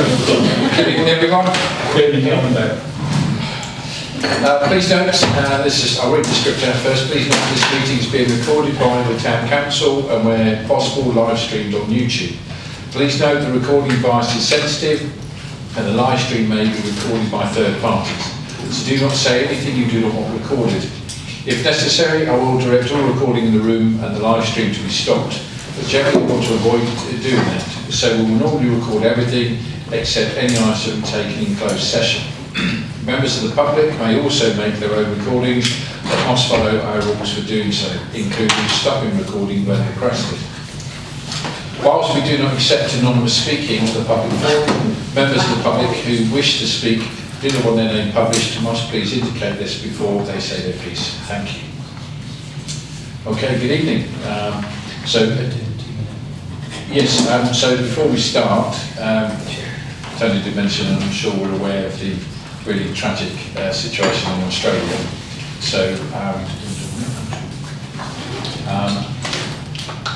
Good evening, everyone. Please note, I'll read the script out first. Please note this meeting is being recorded by the Town Council and where possible live streamed on YouTube. Please note the recording device is sensitive and the live stream may be recorded by third parties. So do not say anything you do not want recorded. If necessary, I will direct all recording in the room and the live stream to be stopped. But generally, we want to avoid doing that. So we will normally record everything except any item taken in closed session. Members of the public may also make their own recordings, but must follow our rules for doing so, including stopping recording when requested. Whilst we do not accept anonymous speaking to the public forum, members of the public who wish to speak do not want their name published must please indicate this before they say their piece. Thank you. Okay, good evening. So before we start, Tony did mention, and I'm sure we're aware of the really tragic situation in Australia. So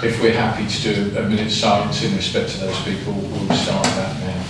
if we're happy to do a minute's silence in respect to those people, we'll start that now.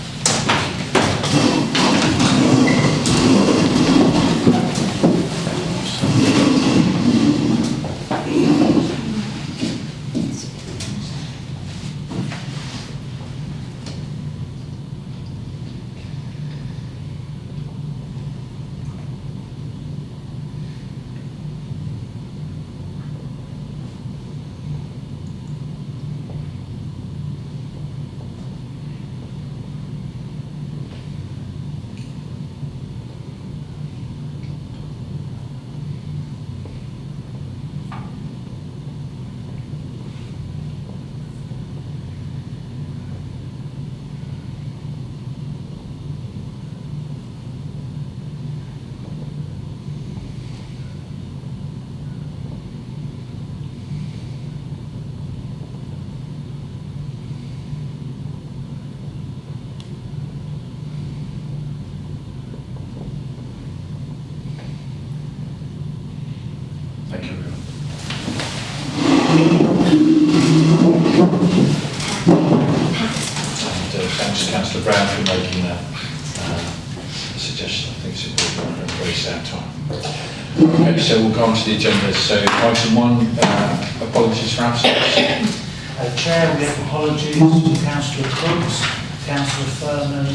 Thank you, everyone. And thanks to Councillor Brown for making that suggestion. I think it's important at a very sad time. Okay, so we'll go on to the agenda. So item 1, apologies for absence. Chair, we have apologies to Councillor Crooks, Councillor Furman,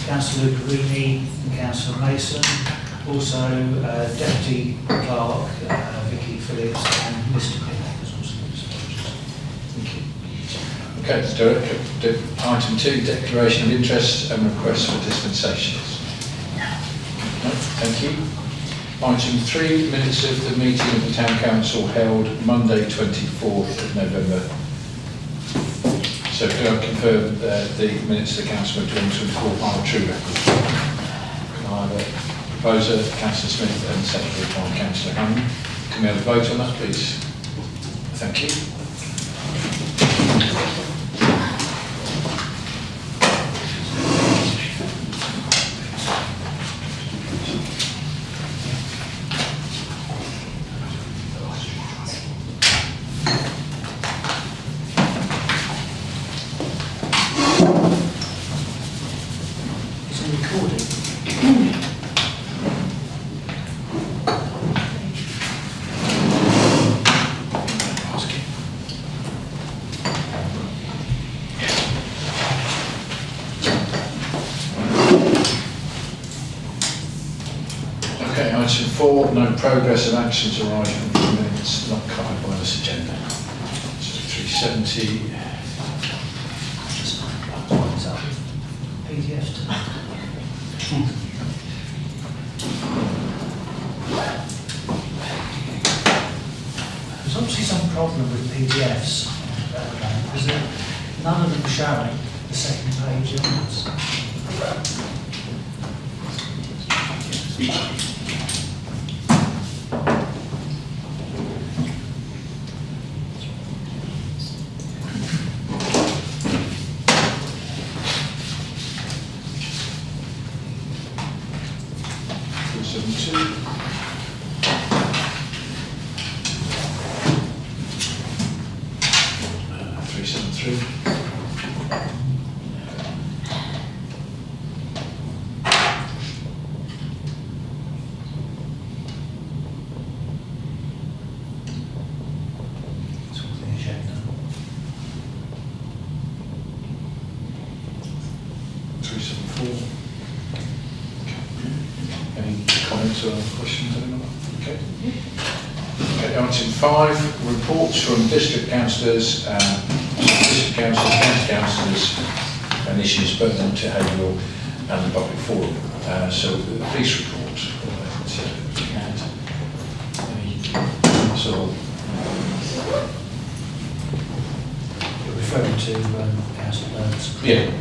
Councillor Gurini and Councillor Mason. Also, Deputy Clerk, Vicky Phillips and Mr. Pinnock has also given us apologies. Thank you. Okay, let's do it. Item 2, declaration of interest and request for dispensations. No, thank you. Item 3, minutes of the meeting of the Town Council held Monday 24th of November. So can I confirm the minutes of the Council of 2024 are true record? Can I have a proposer, Councillor Smith, and secondary by Councillor Hammond? Can we have a vote on that, please? Thank you. Is it recording? Okay, item 4, no progress of actions arising from the minutes not covered by this agenda. So 370. What's up? PDF tonight. There's obviously some problem with PDFs because none of them showing the second page in this. 374. Any comments or questions? Okay. Okay, item 5, reports from district councillors, county councillors and issues pertinent to Haverhill and the public forum. So the police report. Any sort of Referring to Councillor Burns. yeah.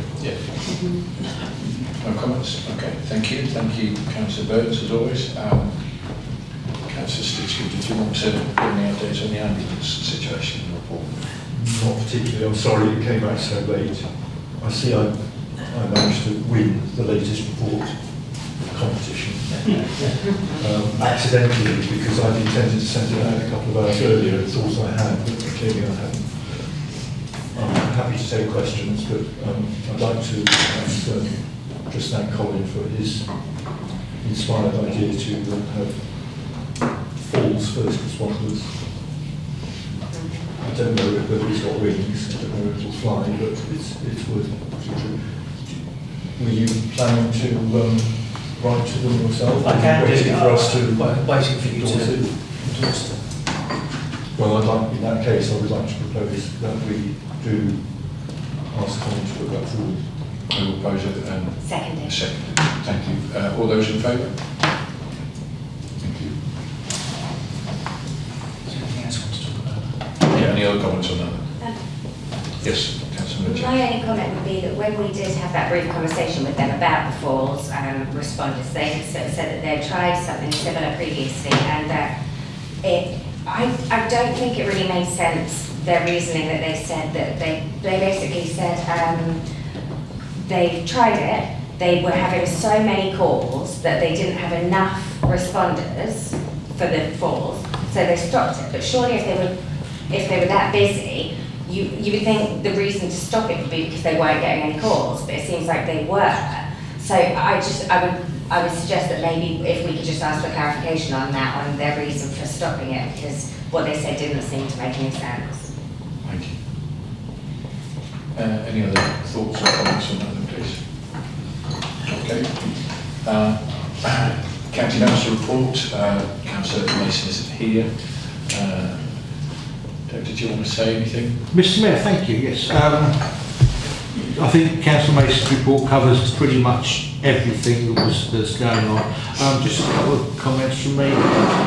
No comments? Okay, thank you. Thank you, Councillor Burns, as always. Councillor Stitchfield, did you want to give any updates on the ambulance situation in the report? Not particularly. I'm sorry it came back so late. I see I managed to win the latest report competition. Accidentally, because I'd intended to send it out a couple of hours earlier and thought I had, but clearly I hadn't. I'm happy to take questions, but I'd like to just thank Colin for his inspired idea to have falls first responders. I don't know whether it's got wings, I don't know if it'll fly, but it's worth it. Were you planning to write to them yourself? I can waiting for us to waiting for you endorse to it? endorse them. Well, in that case, I would like to propose that we do ask Colin to put that forward. I will propose it and Seconded. Thank you. All those in favour? Thank you. Is there anything else you want to talk about? Yeah, any other comments on that? Yes, Councillor Mitchell. My only comment would be that when we did have that brief conversation with them about the falls responders, they sort of said that they'd tried something similar previously, and I don't think it really made sense, their reasoning that they said that they basically said they tried it, they were having so many calls that they didn't have enough responders for the falls, so they stopped it. But surely if they were that busy, you would think the reason to stop it would be because they weren't getting any calls, but it seems like they were. So I would suggest that maybe if we could just ask for clarification on that, on their reason for stopping it, because what they said didn't seem to make any sense. Thank you. Any other thoughts or comments on that, please? Okay. County Council report. Councillor Mason isn't here. Did you want to say anything? Mr. Mayor, thank you. Yes. I think Councillor Mason's report covers pretty much everything that's going on. Just a couple of comments from me.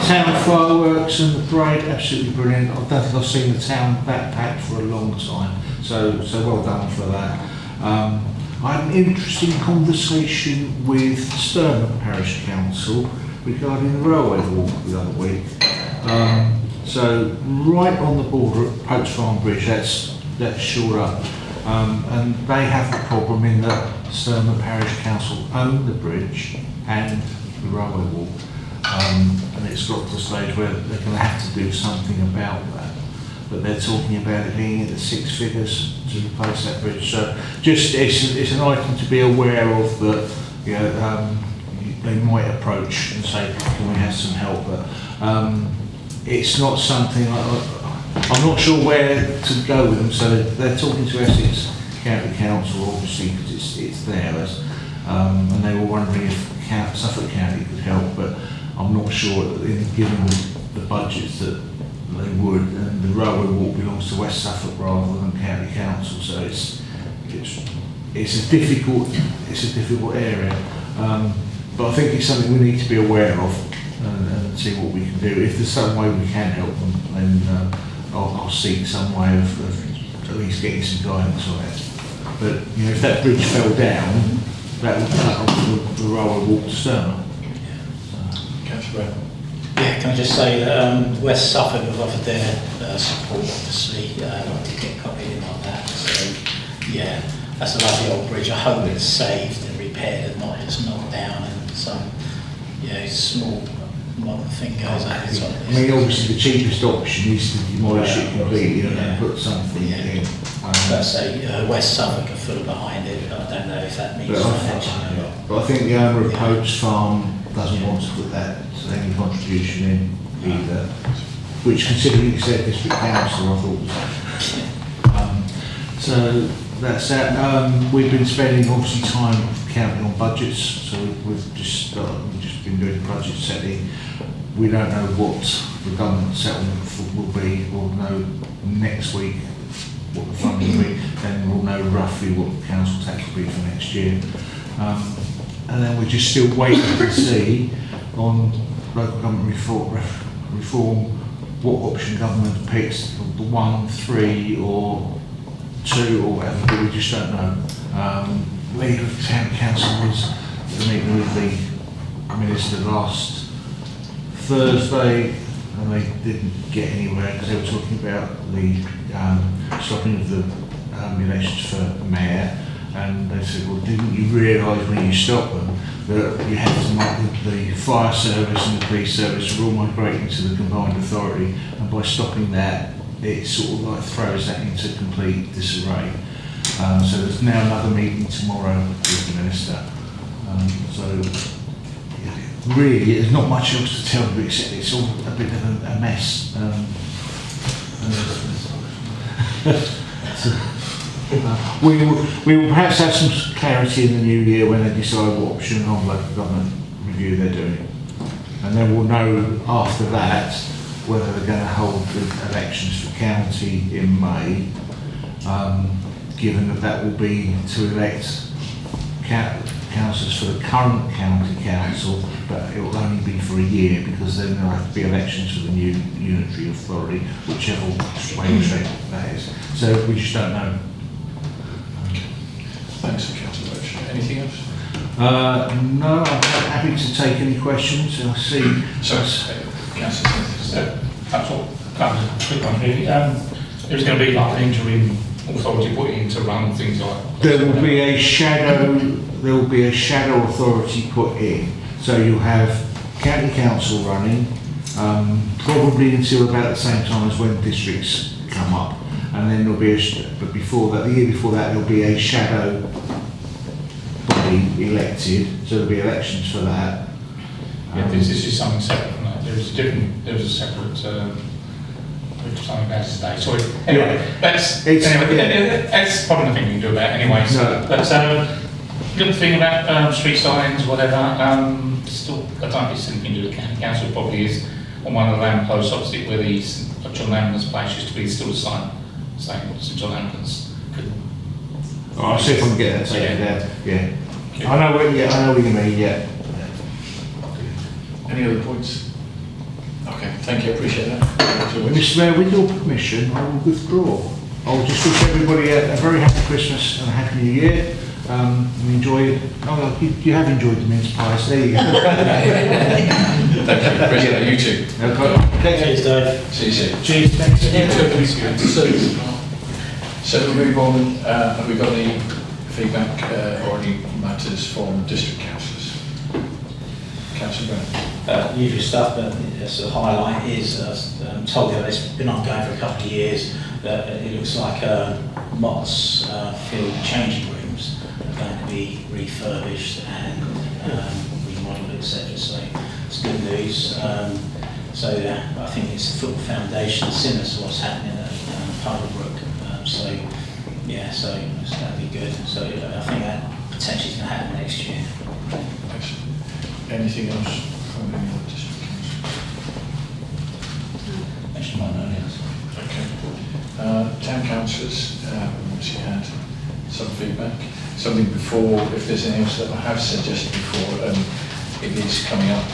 Town fireworks and the parade, absolutely brilliant. I don't think I've seen the town that packed for a long time, so well done for that. I had an interesting conversation with Sturman Parish Council regarding the railway walk the other week. So right on the border at Pope's Farm Bridge, that's shored up. And they have a problem in that Sturman Parish Council own the bridge and the railway walk. And it's got to the stage where they're going to have to do something about that. But they're talking about it being into 6 figures to replace that bridge. So just it's an item to be aware of that, you know, they might approach and say, can we have some help? But it's not something I'm not sure where to go with them, so they're talking to Essex County Council, obviously, because it's theirs, and they were wondering if Suffolk County could help, but I'm not sure, given the budgets that they would, and the railway walk belongs to West Suffolk rather than County Council, so it's a difficult area, but I think it's something we need to be aware of and see what we can do. If there's some way we can help them, then I'll seek some way of at least getting some guidance on it. But you know, if that bridge fell down, that would cut off the railway walk to Sturman. Councillor Brown. Yeah, can I just say that West Suffolk have offered their support, obviously. I did get copied in on that. So, yeah, that's a lovely old bridge. I hope it's saved and repaired and not just knocked down and some, small modern thing goes over the top. I mean, obviously the cheapest option is to demolish it completely and then put something in. Let's say West Suffolk are full behind it. I don't know if that means financially or not. But I think the owner of Pope's Farm doesn't want to put any contribution in either, which, considering it's their district council, I thought was. So that's that. We've been spending obviously time counting on budgets, so we've just been doing budget setting. We don't know what the government settlement will be. We'll know next week what the funding will be, then we'll know roughly what the council tax will be for next year. And then we're just still waiting to see on local government reform what option government picks, the 1, 3 or 2 or whatever, but we just don't know. Leader of the town council was meeting with the minister last Thursday, and they didn't get anywhere because they were talking about the stopping of the elections for mayor, and they said, well, didn't you realise when you stop them that you have to make the fire service and the police service are all migrating to the combined authority, and by stopping that it sort of like throws that into complete disarray. So there's now another meeting tomorrow with the minister. Really, there's not much else to tell you except it's all a bit of a mess. We will perhaps have some clarity in the new year when they decide what option of local government review they're doing. And then we'll know after that whether they're going to hold the elections for county in May, given that will be to elect councillors for the current county council, but it will only be for a year because then there have to be elections for the new unitary authority, whichever way or shape that is. So we just don't know. Okay. Thanks, Councillor Roach. Anything else? No, I'm happy to take any questions. I see. Councillor Smith. That's all. Quick one really. There's going to be like an interim authority put in to run things like. There will be a shadow. There will be a shadow authority put in. So you'll have county council running, probably until about the same time as when districts come up, and then there'll be but before that, the year before that, there'll be a shadow body elected. So there'll be elections for that. Yeah, this is something separate from that. There was a separate. Something about it today. Sorry. Anyway, that's probably nothing we can do about it anyway. So, no. But little thing about street signs, whatever. Still, I don't know if it's anything to do with the county council. It probably is on one of the lamp posts opposite where the John Lambton's place used to be. Still a sign saying St John Lambton's. I'll see if I can get that taken down. Yeah. I know what you mean. Yeah. Any other points? Okay, thank you, appreciate that. Mr. Mayor, with your permission, I will withdraw. I'll just wish everybody a very happy Christmas and a happy New Year. And enjoy. Oh, you have enjoyed the mince pies. There you go. Thank you, appreciate that. You too. Okay. Cheers, Dave. See you soon. Cheers. Thanks. So we move on. Have we got any feedback or any matters from district councillors? Councillor Brown. Usual stuff, but as a highlight is, told you it's been ongoing for a couple of years, that it looks like Mott's field changing rooms are going to be refurbished and remodeled, etc. So it's good news. I think it's a football foundation similar to what's happening at Haverhill Town. So it's going to be good. So I think that potentially is going to happen next year. Excellent. Anything else from any other district council? Actually, might know this. Okay. Town councillors, obviously had some feedback. Something before, if there's anything else that I have suggested before, it is coming up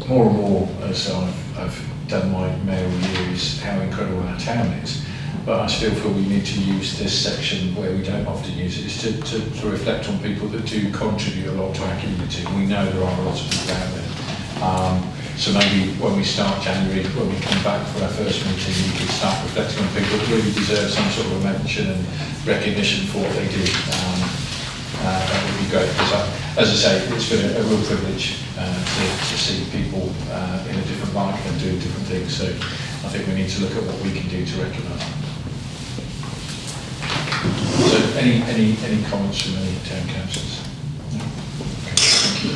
more and more as I've done my mayoral years, how incredible our town is. But I still feel we need to use this section where we don't often use it, is to reflect on people that do contribute a lot to our community. We know there are lots of people out there. So maybe when we start January, when we come back for our first meeting, we can start reflecting on people that really deserve some sort of a mention and recognition for what they do. That would be great, because as I say, it's been a real privilege to see people in a different light and doing different things. So I think we need to look at what we can do to recognise them. So any comments from any town councillors? No? Okay, thank you.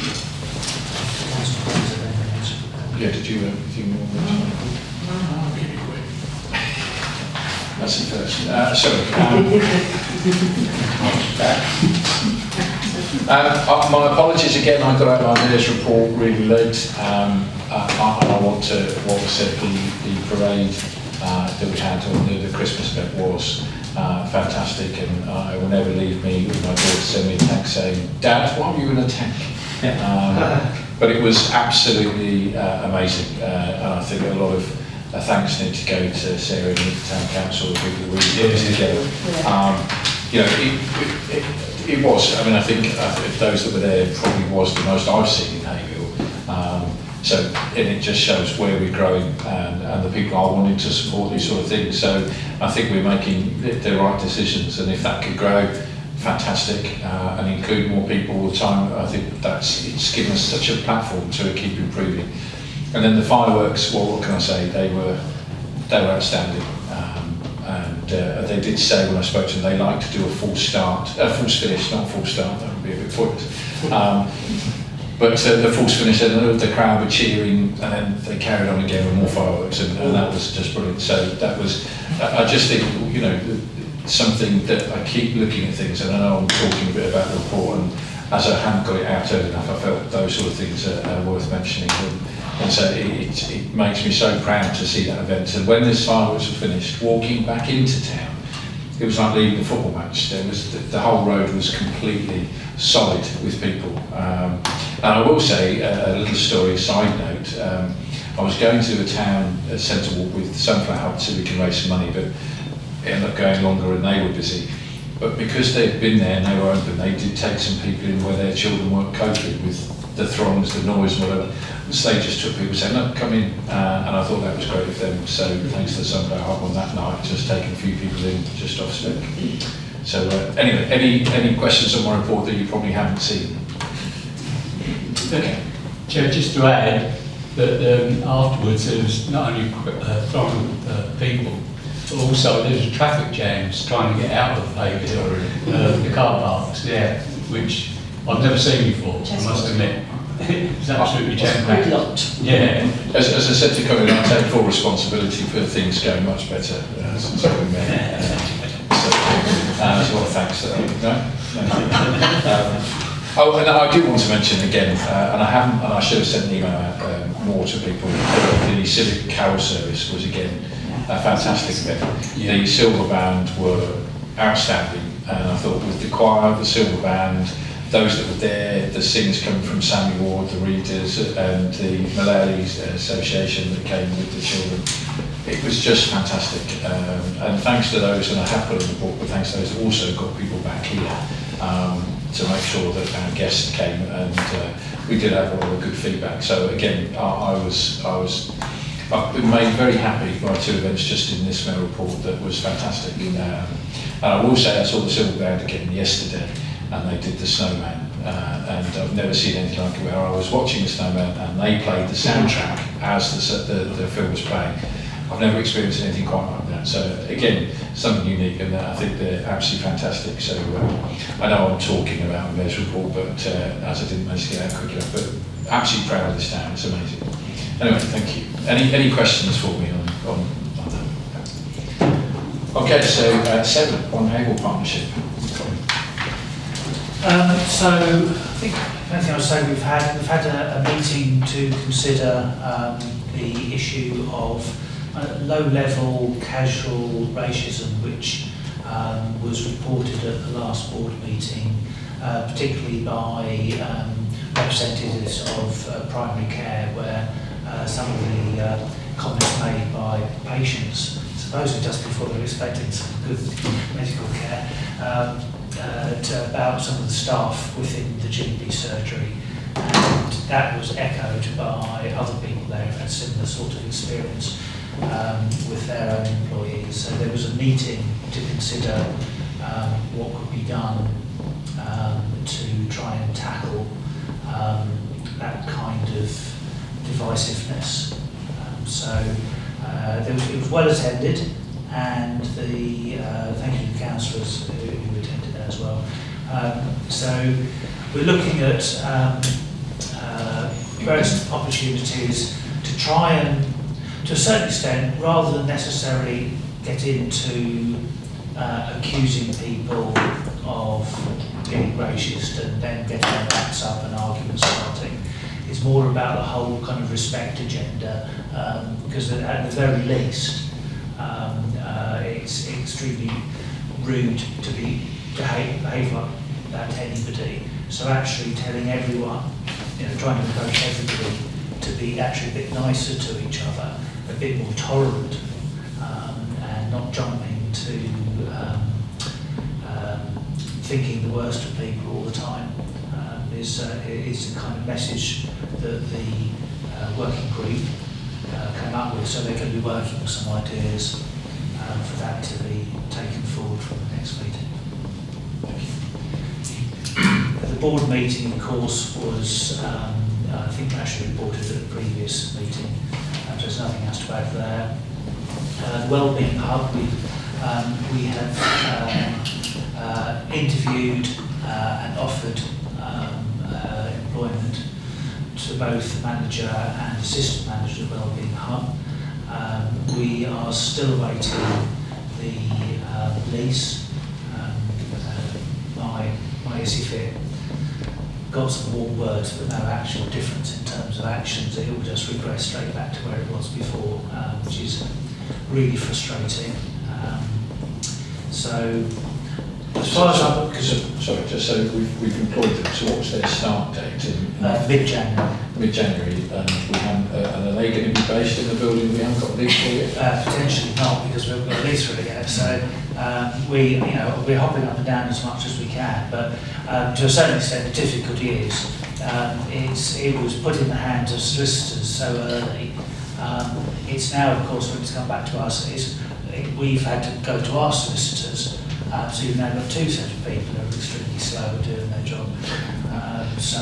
Yeah, did you have anything more? No, I'll keep it quick. That's the first. Sorry. My apologies again, I got out my mayor's report really late. I want to, what was said, the parade that we had on the Christmas event was fantastic, and it will never leave me with my daughter send me a text saying, "Dad, why were you in a tank?" But it was absolutely amazing, and I think a lot of thanks need to go to Sarah and the Town Council, the people who really put this together. You know, it was, I mean, I think those that were there probably was the most I've seen in Haverhill. So, and it just shows where we're growing, and the people are wanting to support these sort of things. So I think we're making the right decisions, and if that could grow, fantastic, and include more people all the time, I think it's given us such a platform to keep improving. And then the fireworks, well, what can I say? They were outstanding, and they did say when I spoke to them they like to do a full finish, not full start. That would be a bit pointless. But the false finish, and the crowd were cheering, and then they carried on again with more fireworks, and that was just brilliant. So that was, I just think, you know, something that I keep looking at things, and I know I'm talking a bit about the report, and as I haven't got it out early enough, I felt those sort of things are worth mentioning. And so it makes me so proud to see that event. And when the fireworks were finished, walking back into town, it was like leaving a football match. There was the whole road was completely solid with people. And I will say a little story, side note. I was going to a town centre walk with Sunflower so we can raise some money, but it ended up going longer and they were busy. But because they'd been there and they were open, they did take some people in where their children weren't coping with the throngs, the noise, and whatever. So they just took people saying, "Look, come in," and I thought that was great of them. So thanks to the Sunflower Hub on that night, just taking a few people in just off spec. So anyway, any questions on my report that you probably haven't seen? Okay. Chair, just to add that afterwards there was not only a throng of people, but also there was traffic jams trying to get out of Haverhill, the car parks there, which I've never seen before, I must admit. It's absolutely jam-packed. Yeah. As I said to Colin, I take full responsibility for things going much better since I've been there. So there's a lot of thanks to that. Oh, and I do want to mention again, and I should have sent an email out more to people. The Civic Carol Service was again a fantastic event. Yeah. The Silver Band were outstanding, and I thought with the choir, the Silver Band, those that were there, the singers coming from Sammy Ward, the readers, and the Malay Association that came with the children. It was just fantastic, and thanks to those, and I have put in the book, but thanks to those that also got people back here to make sure that our guests came, and we did have a lot of good feedback. So again, I've been made very happy by two events just in this mail report that was fantastic. And I will say I saw the Silver Band again yesterday, and they did the Snowman, and I've never seen anything like it where I was watching the Snowman and they played the soundtrack as the film was playing. I've never experienced anything quite like that. So again, something unique, and I think they're absolutely fantastic. So I know I'm talking about the mayor's report, but as I didn't manage to get out quick enough, but absolutely proud of this town. It's amazing. Anyway, thank you. Any questions for me on that? Okay, so 7, One Haverhill Partnership. So I think the only thing I would say we've had a meeting to consider the issue of low-level casual racism, which was reported at the last board meeting, particularly by representatives of primary care, where some of the comments made by patients, supposedly just before they were expecting some good medical care, about some of the staff within the GP surgery, and that was echoed by other people there who had similar sort of experience with their own employees. So there was a meeting to consider what could be done to try and tackle that kind of divisiveness. It was well attended, and thank you to the councillors who attended that as well. So we're looking at various opportunities to try and, to a certain extent, rather than necessarily get into accusing people of being racist and then getting their backs up and arguments starting. It's more about the whole kind of respect agenda, because at the very least, it's extremely rude to behave like that to anybody. So actually telling everyone, trying to encourage everybody to be actually a bit nicer to each other, a bit more tolerant, and not jumping to thinking the worst of people all the time, is the kind of message that the working group came up with. So they're going to be working with some ideas for that to be taken forward from the next meeting. The board meeting, of course, was, I think actually reported at the previous meeting, so there's nothing else to add there. The Wellbeing Hub, we have interviewed and offered employment to both the manager and assistant manager of the Wellbeing Hub. We are still awaiting the lease. My ISIFIT got some warm words, but no actual difference in terms of actions. It will just regress straight back to where it was before, which is really frustrating. So, as far as I'm... Sorry, just so we've employed them, so what was their start date? Mid-January. Mid-January, and and are they going to be based in the building we haven't got a lease for yet? Potentially not, because we haven't got a lease for it yet. So we're hopping up and down as much as we can, but to a certain extent the difficulty is it was put in the hands of solicitors so early. It's now, of course, when it's come back to us, we've had to go to our solicitors. So you've now got two sets of people who are extremely slow at doing their job. So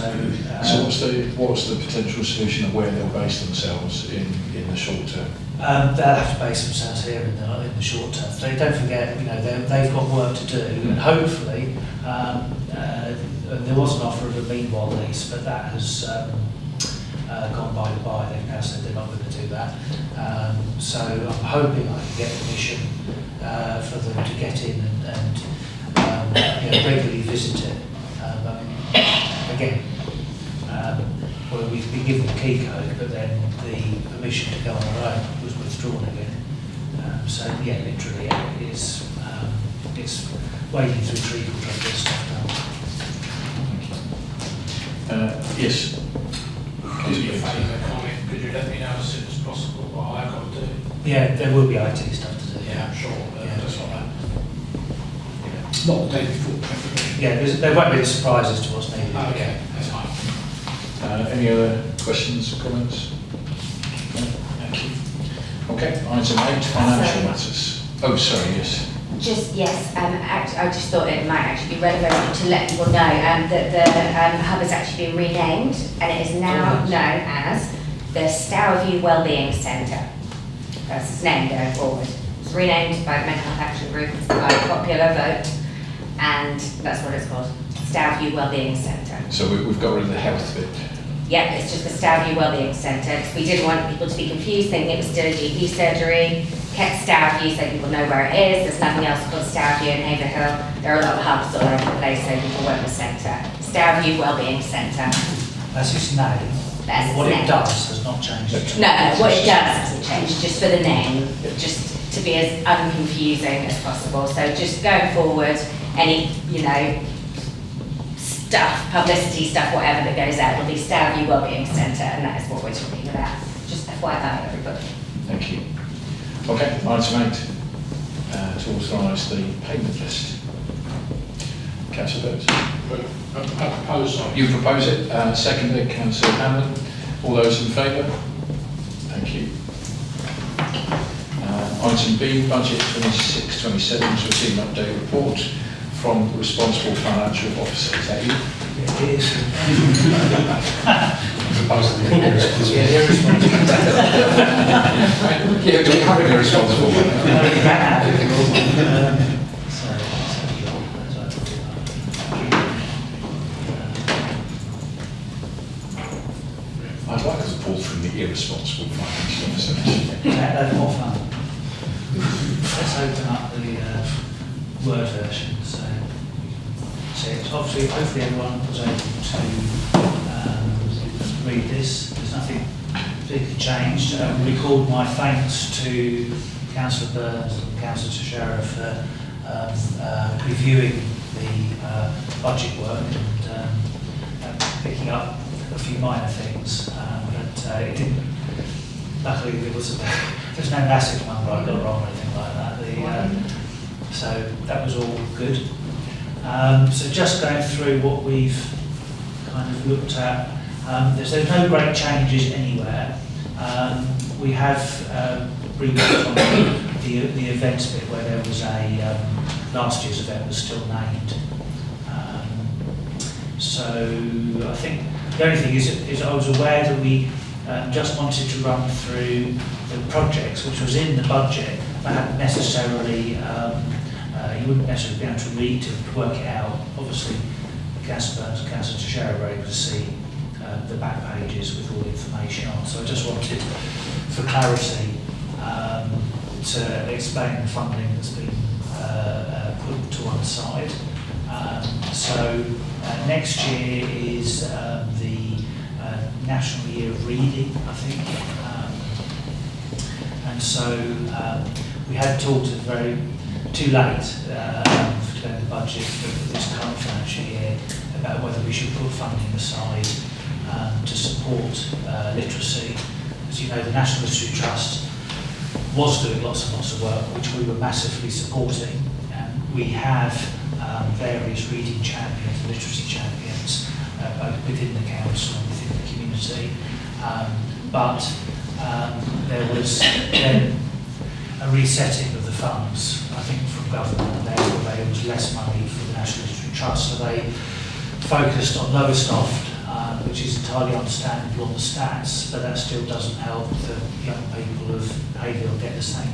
what's the potential solution of where they'll base themselves in the short term? They'll have to base themselves here in the short term. So don't forget, they've got work to do, and hopefully there was an offer of a meanwhile lease, but that has gone by the by. They've now said they're not going to do that. So I'm hoping I can get permission for them to get in and regularly visit it. Again, well, we've been given the key code, but then the permission to go on our own was withdrawn again. So yeah, literally, it's wading through treacle trying to get stuff done. Yes. Do me a favour, comment, could you let me know as soon as possible what I've got to do? Yeah, there will be IT stuff to do. Yeah, I'm sure, but Yeah. just like that. Not the day before, preferably. Yeah, there won't be any surprises to what's needed. Okay, that's fine. Any other questions, comments? No? Thank you. Okay, item 8, financial matters. Oh, sorry, yes. Yes, I just thought it might actually be relevant to let people know that the hub has actually been renamed, and it is now known as the Stourbview Wellbeing Centre. That's its name going forward. It's renamed by the Mental Health Action Group by popular vote, and that's what it's called, Stourbview Wellbeing Centre. So we've got rid of the health bit. Yep, it's just the Stourbview Wellbeing Centre, because we didn't want people to be confused thinking it was still a GP surgery. Kept Stourbview so people know where it is. There's nothing else called Stourbview in Haverhill. There are a lot of hubs all over the place, so people went with centre. Stourbview Wellbeing Centre. That's its name. That's its what name. it does has not changed. No, what it does hasn't changed, just for the name, just to be as unconfusing as possible. So just going forward, any, stuff, publicity stuff, whatever that goes out will be Stourbview Wellbeing Centre, and that is what we're talking about. Just FYI, everybody. Thank you. Okay, item 8, to authorise the payment list. Councillor Burns. I propose something. You propose it, seconded, Councillor Hamlin. All those in favour? Thank you. Item B, budget 26-27, to receive an update report from the responsible financial officer. Is that you? It is. Yeah, do we have a responsible I'd like us to pull from the irresponsible financial officer. That's more fun. Let's open up the Word version. So it's obviously, hopefully everyone was able to read this. There's nothing particularly changed. Record my thanks to Councillor Burns and Councillor Teixeira for reviewing the budget work and picking up a few minor things, but it didn't. Luckily, there's no massive number I got wrong or anything like that. So that was all good. So just going through what we've kind of looked at, there's no great changes anywhere. We have reworked on the events bit where there was last year's event was still named. So I think the only thing is I was aware that we just wanted to run through the projects which was in the budget, but hadn't necessarily, you wouldn't necessarily be able to read to work it out. Obviously, Councillor Burns and Councillor Teixeira were able to see the back pages with all the information on. So I just wanted, for clarity, to explain the funding that's been put to one side. So next year is the National Year of Reading, I think. And so we had talked too late to the budget for this current financial year about whether we should put funding aside to support literacy. As you know, the National Literacy Trust was doing lots and lots of work, which we were massively supporting. We have various reading champions and literacy champions both within the council and within the community. But there was then a resetting of the funds, I think, from government, and therefore there was less money for the National Literacy Trust, so they focused on Lowestoft, which is entirely understandable on the stats, but that still doesn't help the young people of Haverhill get the same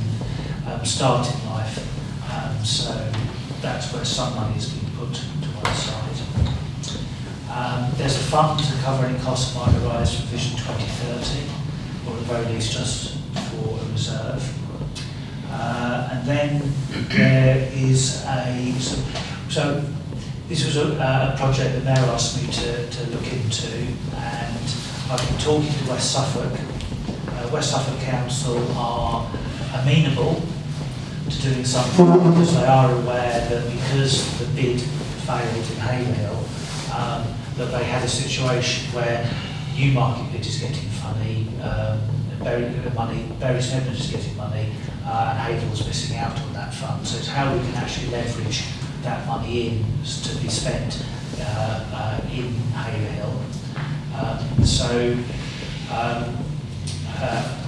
start in life. So that's where some money has been put to one side. There's a fund to cover any costs that might arise from Vision 2030, or at the very least just for a reserve. And then there is so this was a project that Mayor asked me to look into, and I've been talking to West Suffolk. West Suffolk Council are amenable to doing something because they are aware that because the bid failed in Haverhill, that they had a situation where Newmarket bid is getting Bury Snedden is getting money, and Haverhill's missing out on that fund. So it's how we can actually leverage that money in to be spent in Haverhill.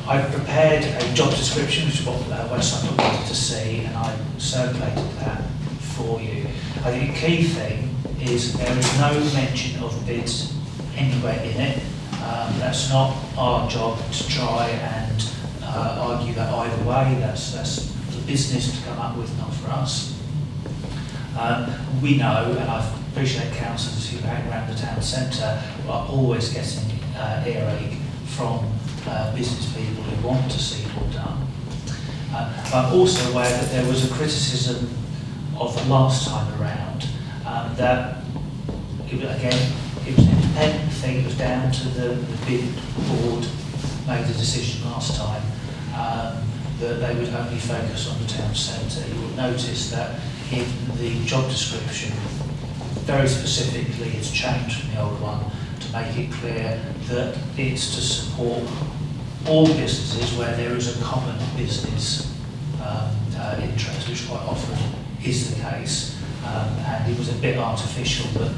I prepared a job description, which is what West Suffolk wanted to see, and I circulated that for you. I think the key thing is there is no mention of bids anywhere in it. That's not our job to try and argue that either way. That's the business to come up with, not for us. We know, and I appreciate councillors who hang around the town centre are always getting earache from business people who want to see it all done. I'm also aware that there was a criticism of the last time around that, it was an independent thing. It was down to the bid board made the decision last time that they would only focus on the town centre. You will notice that in the job description, very specifically, it's changed from the old one to make it clear that it's to support all businesses where there is a common business interest, which quite often is the case. And it was a bit artificial, but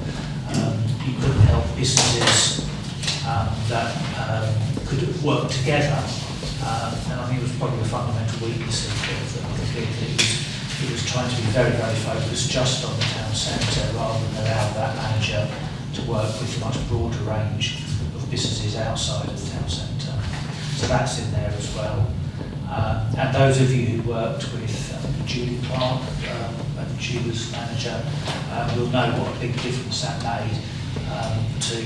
you couldn't help businesses that could work together. And I think it was probably a fundamental weakness of the bid. It was trying to be very, very focused just on the town centre rather than allow that manager to work with a much broader range of businesses outside of the town centre. So that's in there as well. And those of you who worked with Julie Clark, and she was manager, will know what a big difference that made to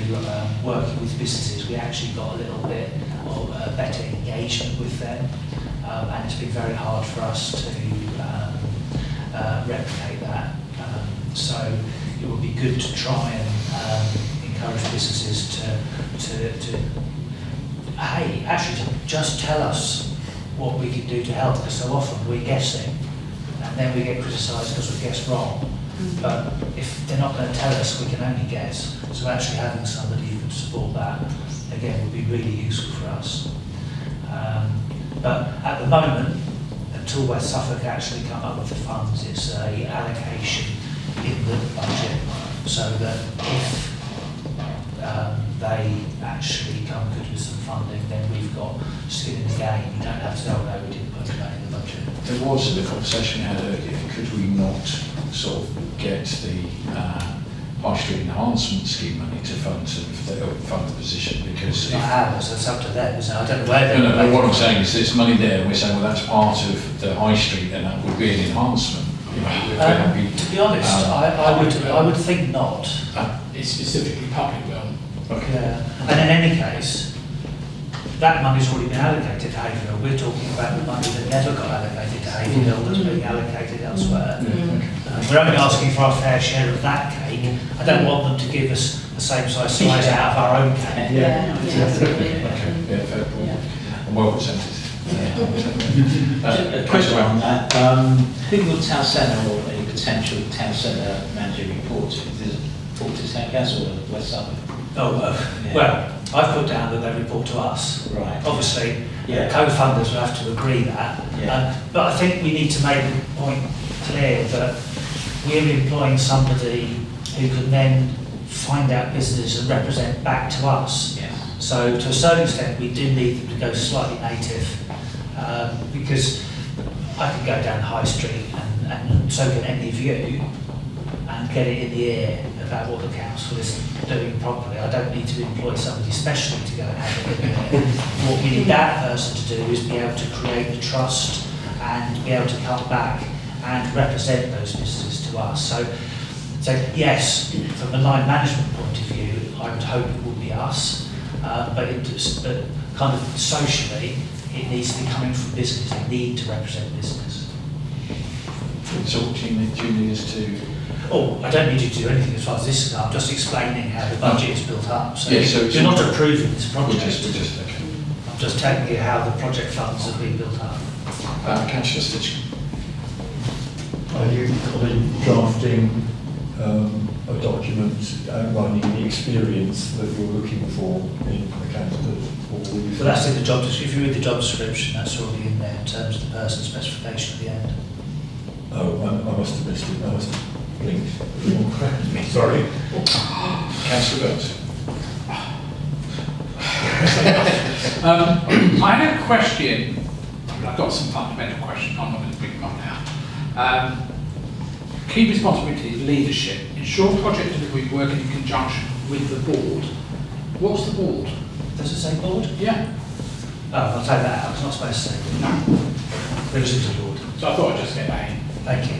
working with businesses. We actually got a little bit of better engagement with them, and it's been very hard for us to replicate that. So it would be good to try and encourage businesses to hey, actually to just tell us what we can do to help, because so often we're guessing and then we get criticised because we guess wrong. But if they're not going to tell us, we can only guess. So actually having somebody who can support that, again, would be really useful for us. But at the moment, until West Suffolk actually come up with the funds, it's a allocation in the budget, so that if they actually come good with some funding, then we've got skin in the game. You don't have to say, oh no, we didn't put any money in the budget. There was the conversation we had earlier, could we not sort of get the High Street Enhancement Scheme money to fund the position, because It's not ours, it's up to them, so I don't know where they're no, going. what I'm saying is there's money there, and we're saying, well, that's part of the High Street, and that would be an enhancement. You know, if we're happy. To be honest, I would think not. It's specifically public realm. Okay. Yeah. And in any case, that money's already been allocated to Haverhill. We're talking about the money that never got allocated to Haverhill that's being allocated elsewhere. We're only asking for our fair share of that cake. I don't want them to give us the same size slice out of our own cake. Yeah, fair point. And well presented. A quick one on that. Who will Town Centre or a potential Town Centre manager report to? Does it report to Town Council or West Suffolk? Well, I've put down that they report to us. Right. Obviously, Yeah. co-funders will have to agree that. Yeah. But I think we need to make the point clear that we're employing somebody who can then find out business and represent back to us. Yes. So to a certain extent, we do need them to go slightly native, because I can go down the high street and so can any of you, and get it in the air about what the council is doing properly. I don't need to employ somebody specially to go and have it in the air. What we need that person to do is be able to create the trust and be able to come back and represent those businesses to us. So yes, from a line management point of view, I would hope it would be us, but kind of socially, it needs to be coming from business. They need to represent business. So what do you need us to? Oh, I don't need you to do anything as far as this is. I'm just explaining how the budget is built up. So, Yeah, so you're not approving this We're project. just okay. I'm just telling you how the project funds have been built up. Councillor Stitch. Are you drafting a document outlining the experience that you're looking for in a candidate? Or will you Well, that's in the job description. If you read the job description, that's already in there in terms of the person specification at the end. Oh, I must have missed it. I must have blinked. Sorry. Councillor Burns. I had a question. I've got some fundamental questions. I'm not going to bring them up now. Key responsibility is leadership. Ensure project delivery working in conjunction with the board. What's the board? Does it say board? Yeah. Oh, I'll take that out. It's not supposed to say board. No. There isn't a board. So I thought I'd just get that in. Thank you.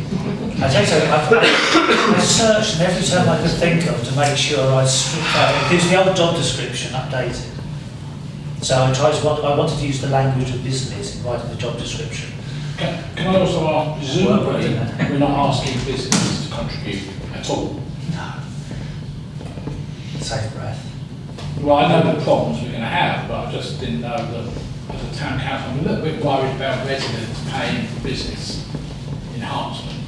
I tell you something, I searched every term I could think of to make sure I stripped out. It gives the old job description updated. So I wanted to use the language of business in writing the job description. Can I also ask, presumably, Well, we're not asking businesses to contribute at all? No. Safe breath. Well, I know the problems we're going to have, but I just didn't know that as a town council, I'm a little bit worried about residents paying for business enhancement.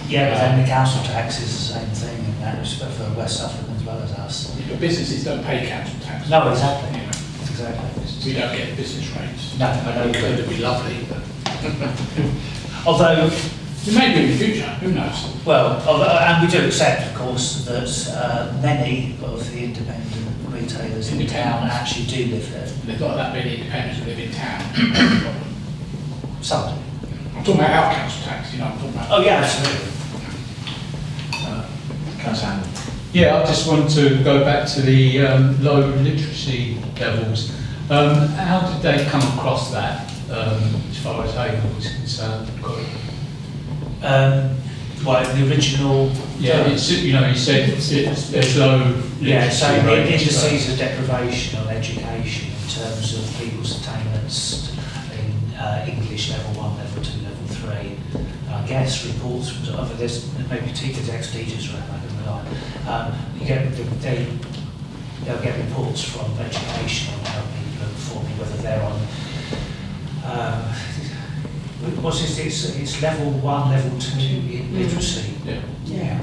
Yeah, but then the council tax is the same thing in that respect for West Suffolk as well as us. But businesses don't pay council tax. No, exactly. You know, Exactly. we don't get business rates. No, I know. It'd be lovely, but Although, it may be in the future, who knows? and we do accept, of course, that many of the independent retailers in the town actually do live there. There's not that many independents who live in town. Some do. I'm talking about our council tax, you know, I'm talking about. Oh, yeah, absolutely. Councillor Hanlon. Yeah, I just want to go back to the low literacy levels. How did they come across that, as far as Haverhill is concerned? The original... Yeah, it's, you know, you said there's low literacy Yeah, so the rates, indices of deprivation on education in terms of people's attainments in English level 1, level 2, level 3. And I guess reports from other, there's maybe teachers, ex-teachers around that in the line. They'll get reports from education on how people are performing, whether they're on it's level 1, level 2 in literacy. Yeah.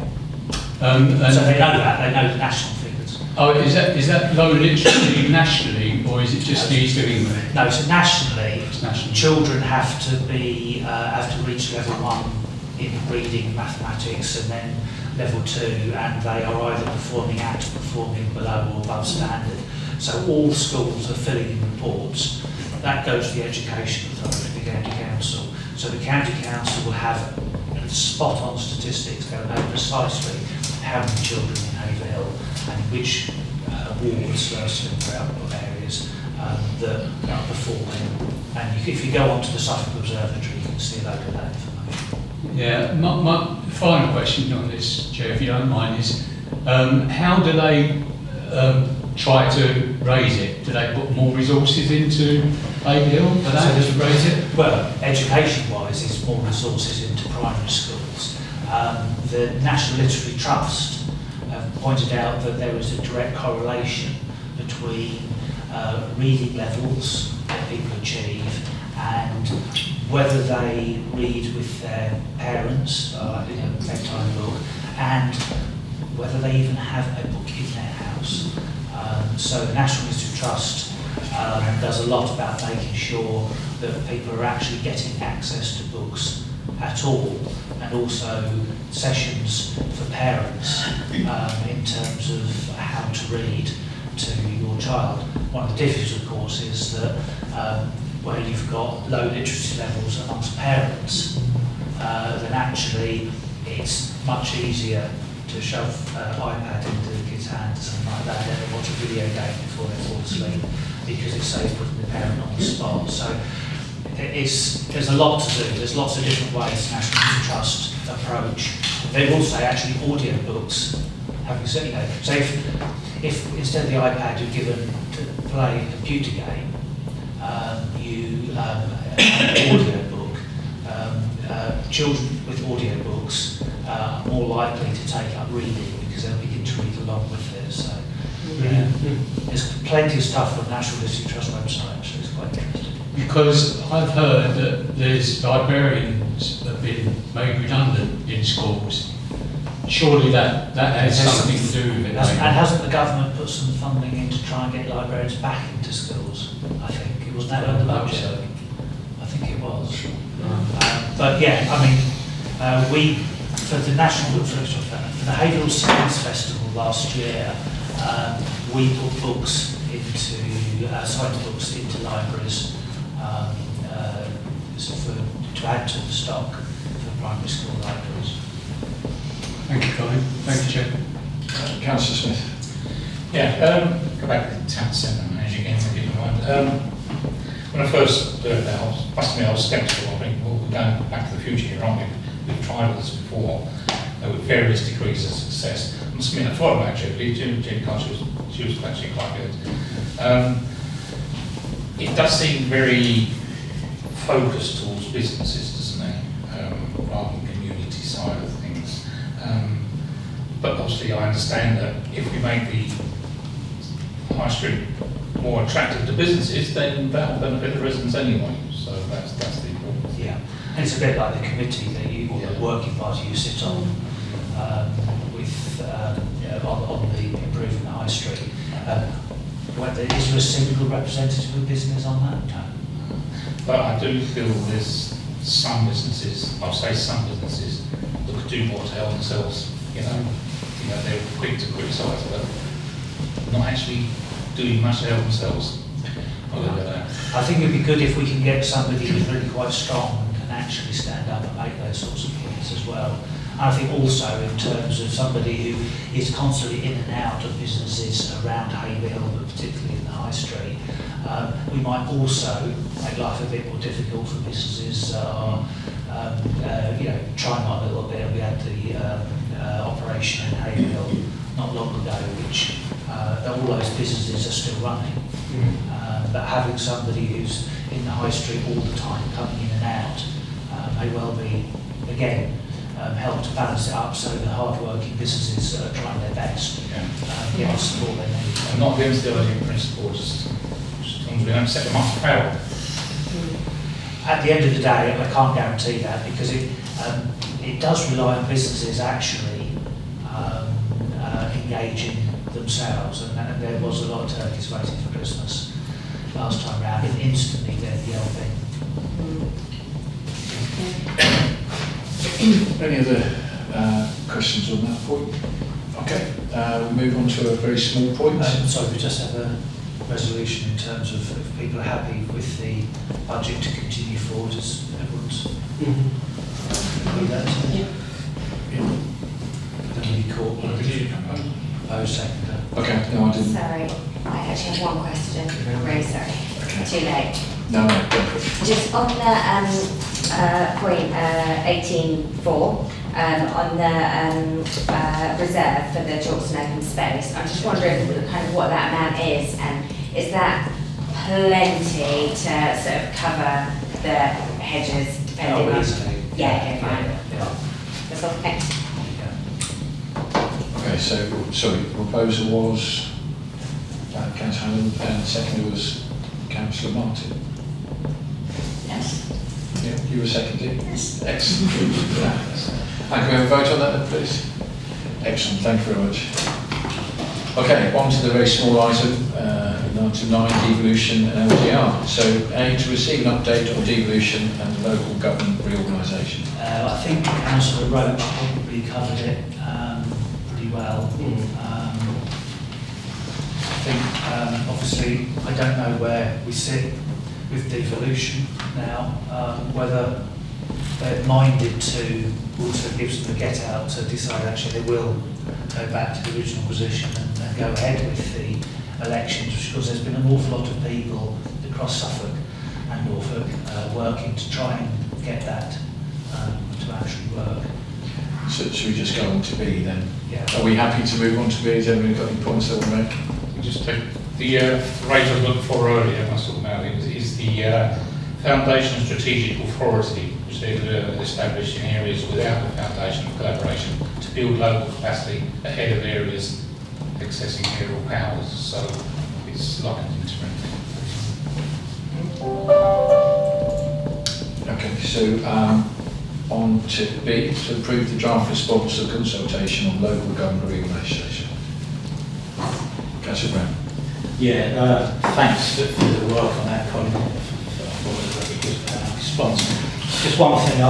So they know that, they know the national figures. Oh, is that low literacy nationally, or is it just the East of England? No, so nationally, It's national. children have to reach level 1 in reading, mathematics, and then level 2, and they are either performing at, performing below or above standard. So all schools are filling in reports. That goes to the Education Authority, the County Council. So the County Council will have spot-on statistics. They'll know precisely how many children in Haverhill and which wards, throughout areas, that are performing. And if you go onto the Suffolk Observatory, you can see a load of that information. Yeah, my final question on this, Chair, if you don't mind, is how do they try to raise it? Do they put more resources into Haverhill for that to raise it? Well, education-wise, it's more resources into primary schools. The National Literary Trust have pointed out that there is a direct correlation between reading levels that people achieve and whether they read with their parents, bedtime book, and whether they even have a book in their house. So the National Literary Trust does a lot about making sure that people are actually getting access to books at all, and also sessions for parents in terms of how to read to your child. One of the difficulties, of course, is that where you've got low literacy levels amongst parents, then actually it's much easier to shove iPad into the kid's hand or something like that, and watch a video game before they fall asleep, because it saves putting the parent on the spot. So there's a lot to do. There's lots of different ways National Literary Trust approach. They will say actually audio books. Having said, so if instead of the iPad you're given to play a computer game, you an audio book. Children with audio books are more likely to take up reading because they'll begin to read along with it. So there's plenty of stuff on the National Literary Trust website, actually. It's quite interesting. Because I've heard that there's librarians that have been made redundant in schools. Surely that has something to do with it. And hasn't the government put some funding in to try and get librarians back into schools? I think it was that on the budget. I think it was. But yeah, I mean, we for the Haverhill Science Festival last year, we put books into science books into libraries to add to the stock for primary school libraries. Thank you, Colin. Thank you, Chair. Councillor Smith. Yeah, go back to the town centre manager again, if you don't mind. When I first heard that, I was sceptical. I think, well, we're going back to the future here, aren't we? We've tried this before with various degrees of success. I must admit, I thought about Julie. Julie Carr, she was actually quite good. It does seem very focused towards businesses, doesn't it? Rather than community side of things. But obviously I understand that if we make the high street more attractive to businesses, then that will benefit the residents anyway. So that's the important. Yeah, and it's a bit like the committee that you, or the working party you sit on with on the improving the high street. Is there a single representative of business on that? No. But I do feel there's some businesses, I'll say some businesses, that could do more to help themselves. They're quick to criticise, but not actually doing much to help themselves. I'll look at that. I think it'd be good if we can get somebody who's really quite strong and can actually stand up and make those sorts of points as well. And I think also in terms of somebody who is constantly in and out of businesses around Haverhill, but particularly in the high street, we might also make life a bit more difficult for businesses that are, trying on a little bit. We had the operation in Haverhill not long ago, which that all those businesses are still running. But having somebody who's in the high street all the time, coming in and out, may well be, again, help to balance it up so the hard-working businesses are trying their best, get the support they need. I'm not against the idea in principle, just as long as we don't set them up for failure. At the end of the day, I can't guarantee that because it does rely on businesses actually engaging themselves, and there was a lot of turkeys waiting for Christmas last time round, and instantly they're yelping. Any other questions on that point? Okay, we'll move on to a very small point. Sorry, we just have a resolution in terms of if people are happy with the budget to continue forward as everyone's. Then we call. Second. Okay, no, I didn't. Sorry, I actually have one question. I'm really sorry. Okay. Too late. No, go for it. Just on the point 18.4, on the reserve for the Chorlton open space, I'm just wondering kind of what that amount is, and is that plenty to sort of cover the hedges depending on? Yeah, okay, fine. That's all, thanks. Okay, so, sorry, the proposal was Councillor Allen and second was Councillor Martin. Yes. Yeah, you were seconding? Yes. Excellent. And can we have a vote on that then, please? Excellent, thank you very much. Okay, on to the very small item, item 9, devolution and LGR. So, A, to receive an update on devolution and local government reorganisation. I think Councillor Roach probably covered it pretty well. I think, obviously, I don't know where we sit with devolution now, whether they're minded to also gives them a get out to decide actually they will go back to the original position and go ahead with the elections, because there's been an awful lot of people across Suffolk and Norfolk working to try and get that to actually work. So should we just go on to B then? Yeah. Are we happy to move on to B? Has everyone got any points they want to make? We just take the rate I was looking for earlier, I was talking about it, is the Foundation Strategic Authority, which they've established in areas without the foundation of collaboration to build local capacity ahead of areas accessing federal powers. So it's like an interim. Okay, so on to B, to approve the draft response to the consultation on local government reorganisation. Councillor Brown. Yeah, thanks for the work on that, Colin. For a very good response. Just one thing I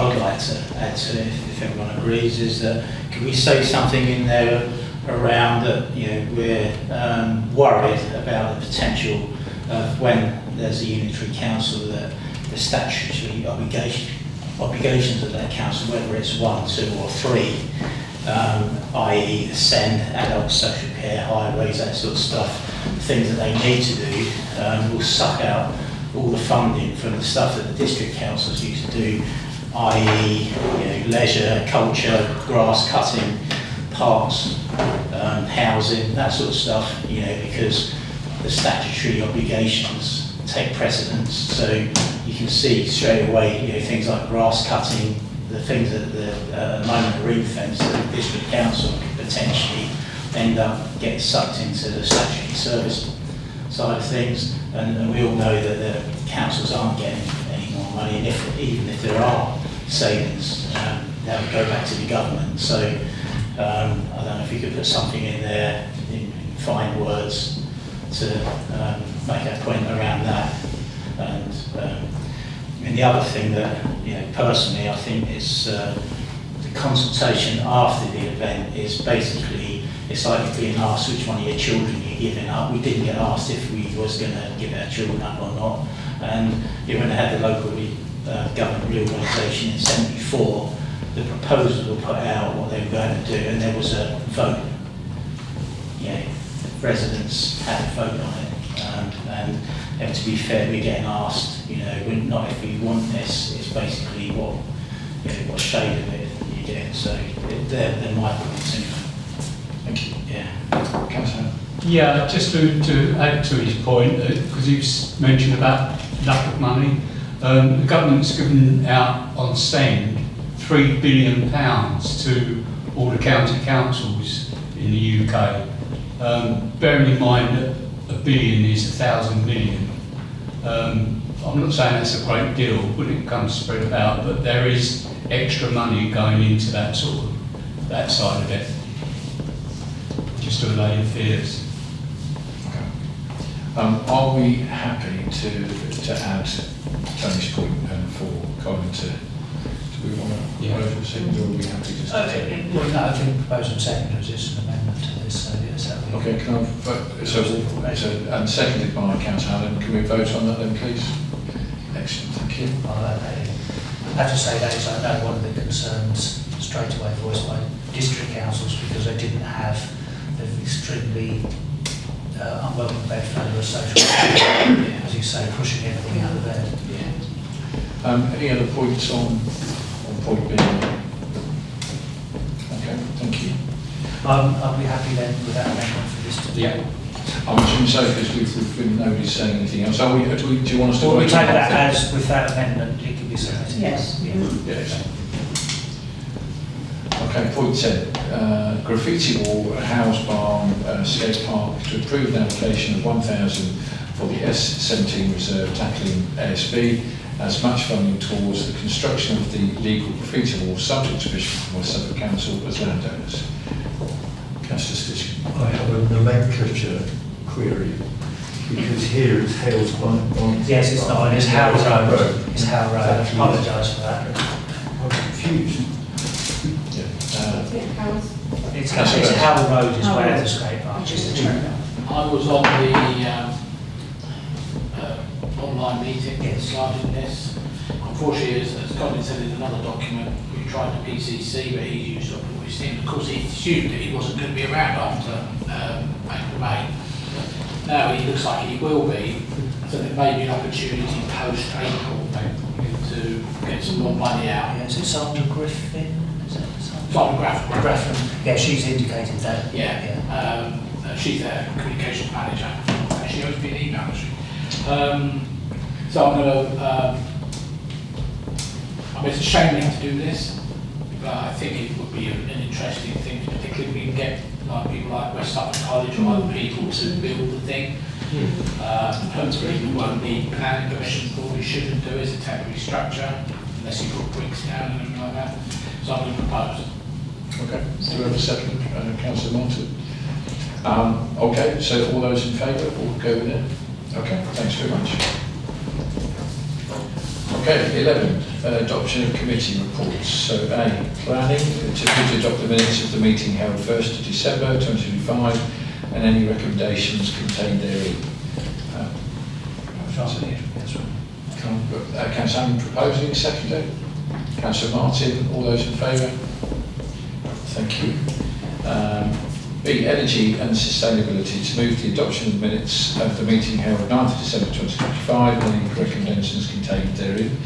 would like to add to it, if everyone agrees, is that can we say something in there around that, we're worried about the potential of when there's a unitary council that the statutory obligations of that council, whether it's 1, 2 or 3, i.e. the SEND, adult social care, highways, that sort of stuff, things that they need to do, will suck out all the funding from the stuff that the district councils used to do, i.e. leisure, culture, grass cutting, parks, housing, that sort of stuff, because the statutory obligations take precedence. So you can see straight away, things like grass cutting, the things that at the moment are ring-fenced, that the district council could potentially end up getting sucked into the statutory service side of things, and we all know that the councils aren't getting any more money, and even if there are savings, that would go back to the government. So I don't know if you could put something in there in fine words to make a point around that. And the other thing that, personally I think is the consultation after the event is basically, it's like being asked which one of your children you're giving up. We didn't get asked if we was going to give our children up or not. And when they had the local government reorganisation in '74, the proposals were put out what they were going to do, and there was a vote. Residents had a vote on it, and to be fair, we're getting asked, we're not if we want this. It's basically what shade of it you get. So they're my points anyway. Thank you. Yeah. Councillor. Yeah, just to add to his point, because he's mentioned about lack of money, the government's given out on send £3 billion to all the county councils in the UK. Bearing in mind that a billion is 1,000 million. I'm not saying that's a great deal when it comes spread about, but there is extra money going into that that side of it, just to allay the fears. Are we happy to add Tony's point and for Colin to move on that proceedings, or are we happy just to take it? Well, no, I think proposal second is just an amendment to this, so yes, that would be... Okay, can I vote? And seconded by Councillor Allen. Can we vote on that then, please? Excellent, thank you. I have to say that is, I know, one of the concerns straight away voiced by district councils because they didn't have the extremely unwelcome bedfellow of social, as you say, pushing everything out of bed. Any other points on point B? Okay, thank you. I'll be happy then with that amendment for this to be... Yeah. I'm assuming so because we've been nobody's saying anything else. Do you want us to Well, we vote take on that as, with that amendment, it can be submitted. Yes. Yes. Okay, point 10. Graffiti wall at Howes Barn Skate Park to approve an allocation of 1,000 for the S17 reserve tackling ASB as much funding towards the construction of the legal graffiti wall subject to permission from West Suffolk Council as landowners. Councillor Stitchkin. I have a nomenclature query, because here it's Hales Barn. Yes, it's not, it's Howell Road. It's Howell Road, I apologise for that. I'm confused. It's Howell Road is where the skate park Just is. a turn. I was on the online meeting regarding this. Unfortunately, as Colin said in another document, we tried the PCC, but he used up all his things. Of course, he assumed that he wasn't going to be around after April, May. Now he looks like he will be, so there may be an opportunity post-April to get some more money out. Yeah, is it Sandra Griffin? Is it Sandra Griffin? Yeah, she's indicated that. Yeah. She's their communications manager. She owes me an email, actually. So I'm going to, I mean, it's a shame we have to do this, but I think it would be an interesting thing, particularly if we can get people like West Suffolk College or other people to build the thing. Hopefully we won't need planning permission for what we shouldn't do as a temporary structure, unless you put bricks down and everything like that. So I'm going to propose. Okay, do we have a second, Councillor Martin? Okay, so all those in favour, we'll go with it. Okay, thanks very much. Okay, 11, adoption of committee reports. So A, planning, to adopt the minutes of the meeting held 1st of December 2025 and any recommendations contained therein. Councillor Allen proposing, seconded. Councillor Martin, all those in favour? Thank you. B, energy and sustainability, to move the adoption of the minutes of the meeting held 9th of December 2025 and any recommendations contained therein.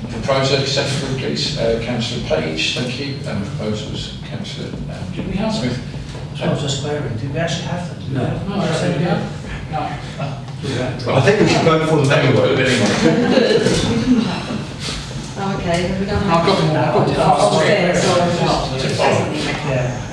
Proposer, seconded, please. Councillor Page, thank you. Proposals, Councillor Did we have them? Smith. I was just querying, did we actually have them? No, I said we have. No. I think we should vote for them anyway. Okay, then we don't I've got them all. I've got them. Yeah.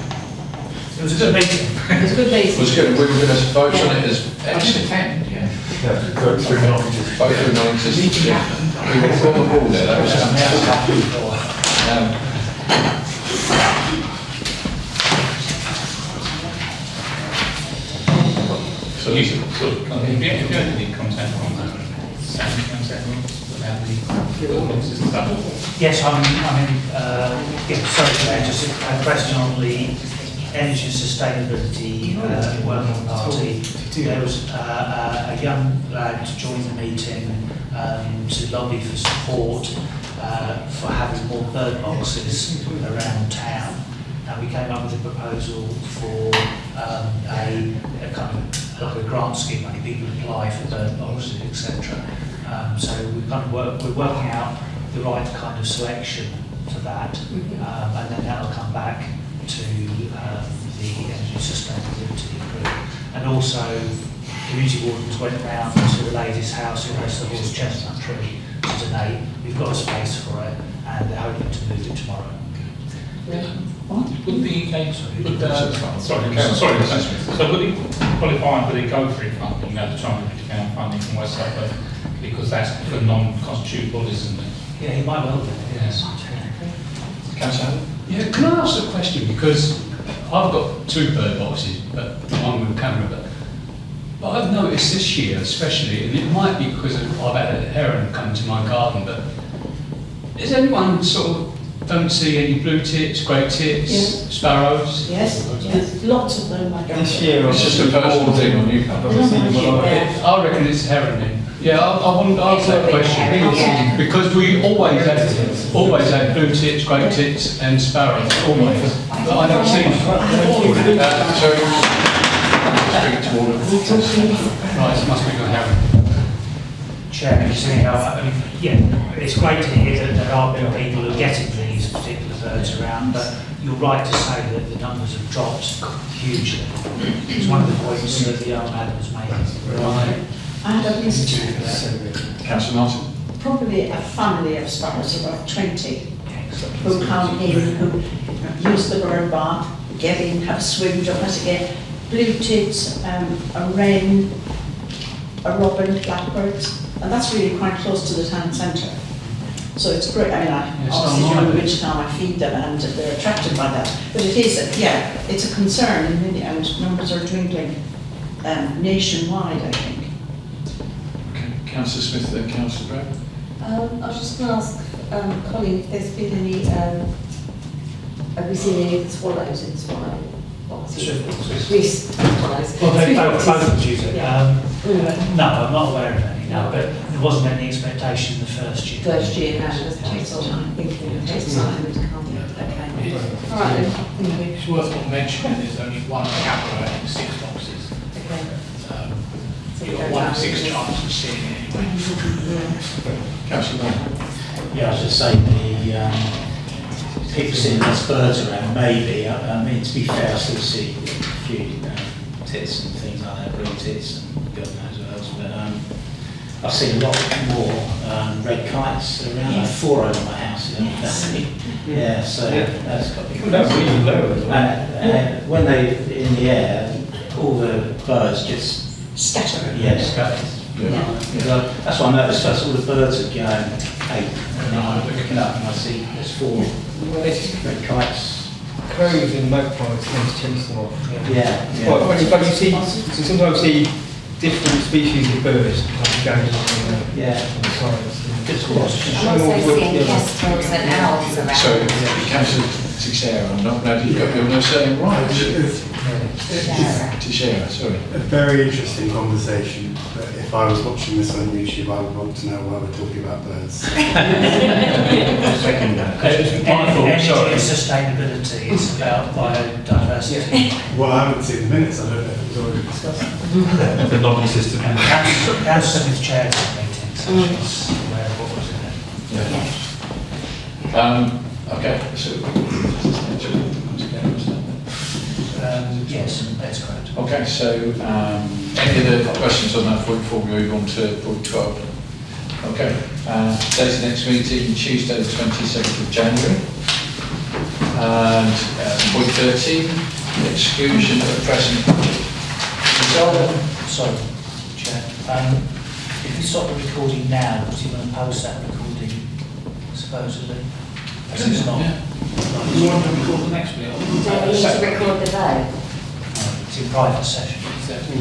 It was a good meeting. It's a good It was meeting. good. We were going to vote on it as I should excellent. attend, yeah. Yeah, vote through non-existent. Both were non-existent. We were on the ball there. That was fantastic. So you should sort of, if you have any contact on that, send contact about the ordinances and stuff. Yes, sorry, Claire, just a question on the energy and sustainability working party. There was a young lad to join the meeting to lobby for support for having more bird boxes around town. And we came up with a proposal for a kind of like a grant scheme, like people apply for bird boxes, etc. So we're working out the right kind of selection for that, and then that'll come back to the energy sustainability group. And also, community wardens went round to the lady's house who has the horse chestnut tree to donate. We've got a space for it, and they're hoping to move it tomorrow. Would the so would he qualify and would he go for it funding, you know, the £250 funding from West Suffolk, because that's for non-constituted bodies, isn't it? Yeah, he might well do. Yes. Councillor? Yeah, can I ask a question? Because I've got 2 bird boxes, but one with a camera. But I've noticed this year, especially, and it might be because I've had a heron come to my garden, but is anyone sort of don't see any blue tits, grey tits, Yeah. sparrows? Yes, yes, lots of them, I don't This year, It's just a personal thing on you, Pat. I reckon it's heron then. Yeah, I want to ask that question. Yeah. Because we always had blue tits, grey tits and sparrows, always. But I don't see them. Right, it must be a heron. Chairman, you see how, I mean, yeah, it's great to hear that there are people who are getting these particular birds around, but you're right to say that the numbers have dropped hugely. It's one of the points that the young man was making. Right. I had a visitor, Councillor Martin? probably a family of sparrows, about 20, who come in, who use the bird bath, get in, have a swim, jump out again, blue tits, a wren, a robin, blackbirds, and that's really quite close to the town centre. So it's great. I mean, obviously during the winter time I feed them and they're attracted by that. But it is, yeah, it's a concern and numbers are dwindling nationwide, I think. Okay. Councillor Smith, then Councillor Brown? I was just going to ask Colin if there's been any, have we seen any of the swallows in swallow? Swiss swallows. Well, they both use it. No, I'm not aware of any, no, but there wasn't any expectation the first year. First year, no, it was thinking of next time to come. Okay. All right then, thank you. It's worth mentioning there's only one camera in 6 boxes. So You've got 1 in 6 chance of seeing it anyway. Councillor Brown? Yeah, I was just saying the people seeing those birds around, maybe. I mean, to be fair, I still see a few tits and things like that, blue tits and God knows what else. But I've seen a lot more red kites around. Like 4 over my house in the Yeah, so that's got to be. And when they're in the air, all the birds just Scatter. Yeah, scatter. Yeah. That's what I noticed first. All the birds are going 8, and I'm looking up and I see there's 4 red kites. Crows and magpies tend to chase them off. Yeah. But you see, so sometimes see different species of birds going on the sides. I'm also seeing kestrels and owls around. Sorry, Councillor Teixeira, I'm not glad you've got your saying right. Teixeira, sorry. A very interesting conversation, but if I was watching this on YouTube, I would want to know why we're talking about birds. Second energy and sustainability, it's about biodiversity. Well, I haven't seen the minutes, I don't know if it was already discussed. The non-existent. And Councillor Smith chairs the meeting, so she's aware of what was in it. Okay, so yes, that's correct. okay, so any other questions on that point before we move on to point 12? Okay, today's the next meeting, Tuesday the 27th of January. And point 13, exclusion of press and public. Sorry, Chair. If you stop the recording now, because you're going to post that recording, supposedly. Because it's not. Do you want to record the next bit? Don't we need to record the vote? It's in private session.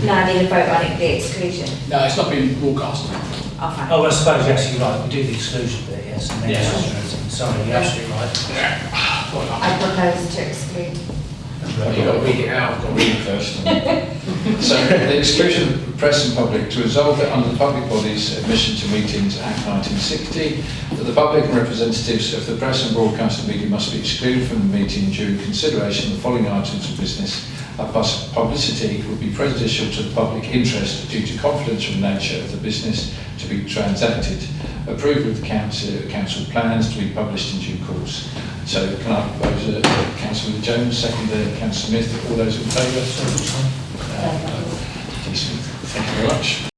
No, I need a vote on it, the exclusion. No, it's not being broadcast. Oh, fine. Oh, well, I suppose you're actually right. We do the exclusion bit, yes, and then Yeah. sorry, you're absolutely right. I propose to exclude. You've got to read it out, I've got to read it first. So, the exclusion of the press and public to resolve that under the Public Bodies Admission to Meetings Act 1960, that the public and representatives of the press and broadcasting media must be excluded from the meeting during consideration of the following items of business. Publicity would be prejudicial to the public interest due to confidential nature of the business to be transacted. Approval of the council plans to be published in due course. So can I propose Councillor Jones, second Councillor Smith, all those in favour? very much.